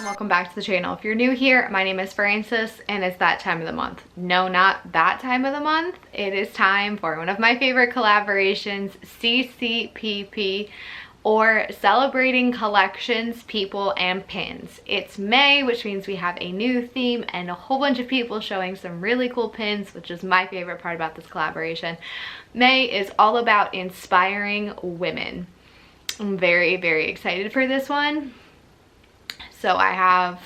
welcome back to the channel. If you're new here, my name is Frances and it's that time of the month. No, not that time of the month. It is time for one of my favorite collaborations, CCPP, or Celebrating Collections, People, and Pins. It's May, which means we have a new theme and a whole bunch of people showing some really cool pins, which is my favorite part about this collaboration. May is all about inspiring women. I'm very, very excited for this one. So I have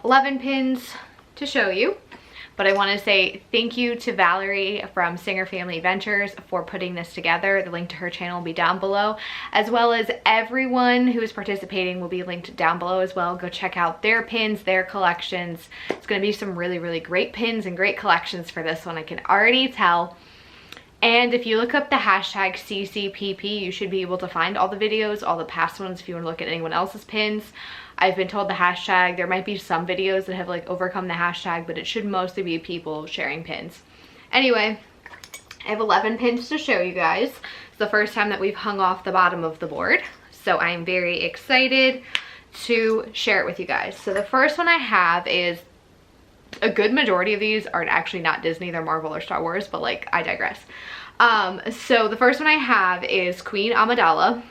11 pins to show you, but I want to say thank you to Valerie from Singer Family Ventures for putting this together. The link to her channel will be down below, as well as everyone who is participating will be linked down below as well. Go check out their pins, their collections. It's going to be some really, really great pins and great collections for this one, I can already tell. And if you look up the hashtag CCPP, you should be able to find all the videos, all the past ones if you want to look at anyone else's pins. I've been told the hashtag, there might be some videos that have like overcome the hashtag, but it should mostly be people sharing pins. Anyway, I have 11 pins to show you guys. It's the first time that we've hung off the bottom of the board, so I'm very excited to share it with you guys. So the first one I have is, a good majority of these are actually not Disney, they're Marvel or Star Wars, but like, I digress. So the first one I have is Queen Amidala,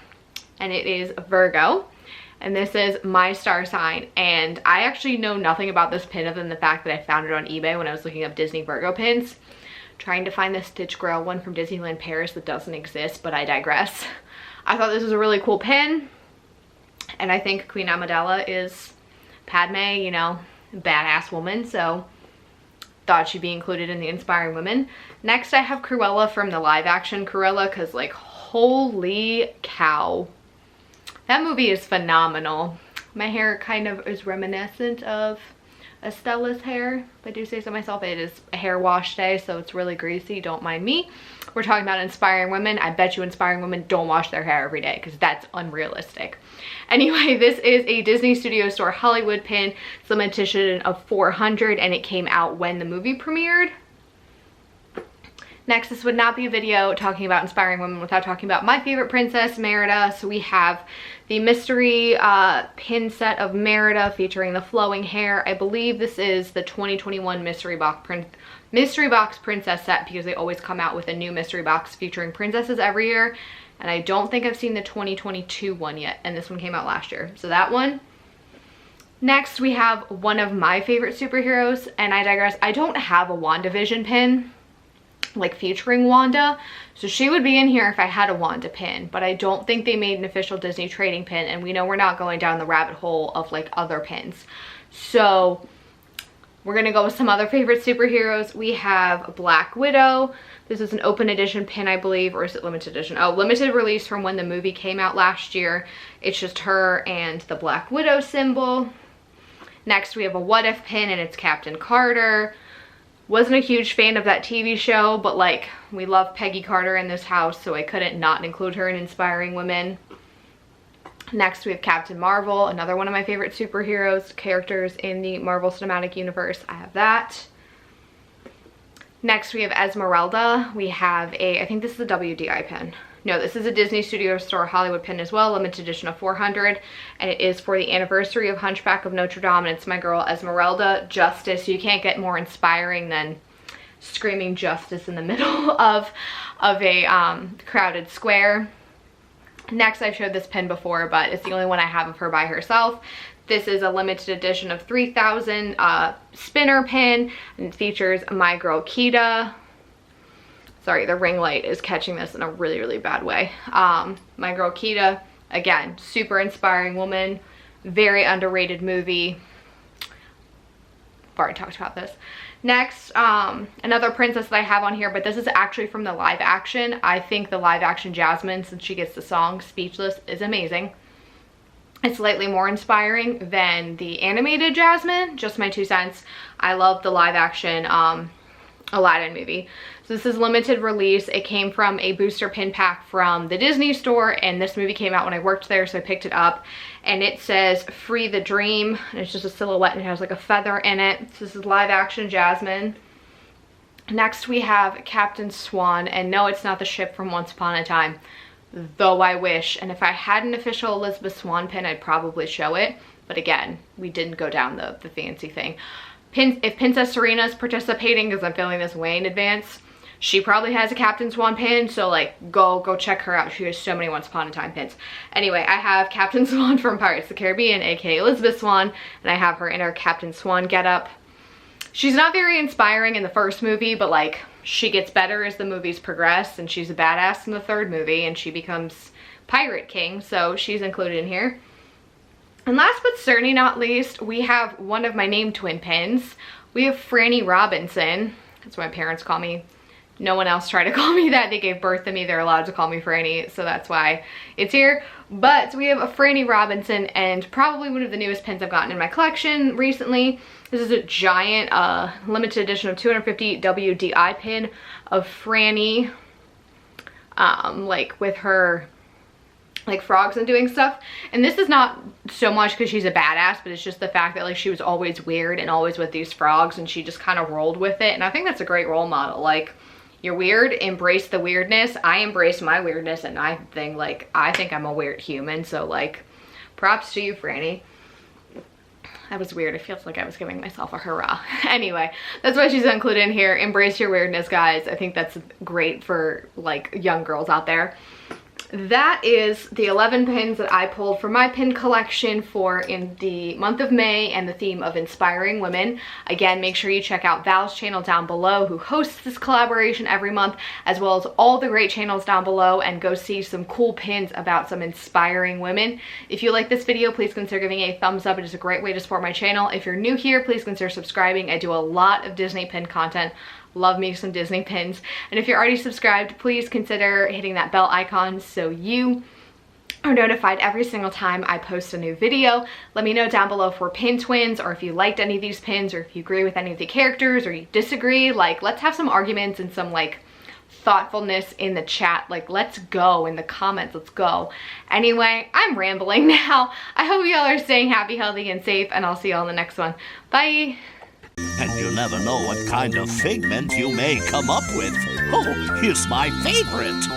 and it is Virgo. And this is my star sign, and I actually know nothing about this pin other than the fact that I found it on eBay when I was looking up Disney Virgo pins, trying to find the Stitch Grail one from Disneyland Paris that doesn't exist, but I digress. I thought this was a really cool pin, and I think Queen Amidala is Padme, you know, badass woman, so thought she'd be included in the inspiring women. Next I have Cruella from the live action Cruella, because like, holy cow. That movie is phenomenal. My hair kind of is reminiscent of Estella's hair, if I do say so myself. It is a hair wash day, so it's really greasy, don't mind me. We're talking about inspiring women. I bet you inspiring women don't wash their hair every day, because that's unrealistic. Anyway, this is a Disney Studio Store Hollywood pin. It's limited edition of 400, and it came out when the movie premiered. Next, this would not be a video talking about inspiring women without talking about my favorite princess, Merida. So we have the mystery pin set of Merida featuring the flowing hair. I believe this is the 2021 mystery box princess set, because they always come out with a new mystery box featuring princesses every year. And I don't think I've seen the 2022 one yet, and this one came out last year. So that one. Next, we have one of my favorite superheroes, and I digress. I don't have a WandaVision pin, like featuring Wanda, so she would be in here if I had a Wanda pin, but I don't think they made an official Disney trading pin, and we know we're not going down the rabbit hole of like other pins, so we're gonna go with some other favorite superheroes. We have Black Widow. This is an open edition pin, I believe, or is it limited edition? Oh, limited release from when the movie came out last year. It's just her and the Black Widow symbol. Next, we have a What If pin, and it's Captain Carter. Wasn't a huge fan of that TV show, but like, we love Peggy Carter in this house, so I couldn't not include her in inspiring women. Next, we have Captain Marvel, another one of my favorite superheroes, characters in the Marvel Cinematic Universe. I have that. Next, we have Esmeralda. We have I think this is a WDI pin. No, this is a Disney Studio Store Hollywood pin as well, limited edition of 400, and it is for the anniversary of Hunchback of Notre Dame, and it's my girl Esmeralda, Justice. You can't get more inspiring than screaming justice in the middle of a crowded square. Next, I've showed this pin before, but it's the only one I have of her by herself. This is a limited edition of 3000 spinner pin, and it features my girl Kita. Sorry, the ring light is catching this in a really, really bad way. My girl Kita, again, super inspiring woman, very underrated movie. I've already talked about this. Next, another princess that I have on here, but this is actually from the live action. I think the live action Jasmine, since she gets the song Speechless, is amazing. It's slightly more inspiring than the animated Jasmine, just my 2 cents. I love the live action Aladdin movie. So this is limited release. It came from a booster pin pack from the Disney store, and this movie came out when I worked there, so I picked it up. And it says Free the Dream, and it's just a silhouette and it has like a feather in it. So this is live action Jasmine. Next we have Captain Swan, and no, it's not the ship from Once Upon a Time, though I wish. And if I had an official Elizabeth Swan pin, I'd probably show it. But again, we didn't go down the fancy thing. If Princess Serena's participating, because I'm filming this way in advance, she probably has a Captain Swan pin, so like go check her out. She has so many Once Upon a Time pins. Anyway, I have Captain Swan from Pirates of the Caribbean, aka Elizabeth Swan, and I have her in her Captain Swan getup. She's not very inspiring in the first movie, but like she gets better as the movies progress, and she's a badass in the third movie, and she becomes Pirate King, so she's included in here. And last but certainly not least, we have one of my name twin pins. We have Franny Robinson. That's what my parents call me. No one else tried to call me that. They gave birth to me. They're allowed to call me Franny, so that's why it's here. But we have a Franny Robinson, and probably one of the newest pins I've gotten in my collection recently. This is a giant limited edition of 250 WDI pin of Franny, like with her like frogs and doing stuff. And this is not so much because she's a badass, but it's just the fact that like she was always weird and always with these frogs, and she just kind of rolled with it. And I think that's a great role model. Like, you're weird, embrace the weirdness. I embrace my weirdness, and I think I'm a weird human, so like props to you, Franny. That was weird. It feels like I was giving myself a hurrah. Anyway, that's why she's included in here. Embrace your weirdness, guys. I think that's great for like young girls out there. That is the 11 pins that I pulled from my pin collection for in the month of May and the theme of inspiring women. Again, make sure you check out Val's channel down below, who hosts this collaboration every month, as well as all the great channels down below, and go see some cool pins about some inspiring women. If you like this video, please consider giving a thumbs up. It is a great way to support my channel. If you're new here, please consider subscribing. I do a lot of Disney pin content. Love me some Disney pins. And if you're already subscribed, please consider hitting that bell icon so you are notified every single time I post a new video. Let me know down below if we're pin twins, or if you liked any of these pins, or if you agree with any of the characters, or you disagree. Like, let's have some arguments and some like thoughtfulness in the chat. Like, let's go in the comments. Let's go. Anyway, I'm rambling now. I hope y'all are staying happy, healthy, and safe, and I'll see y'all in the next one. Bye. And you never know what kind of figment you may come up with. Oh, here's my favorite.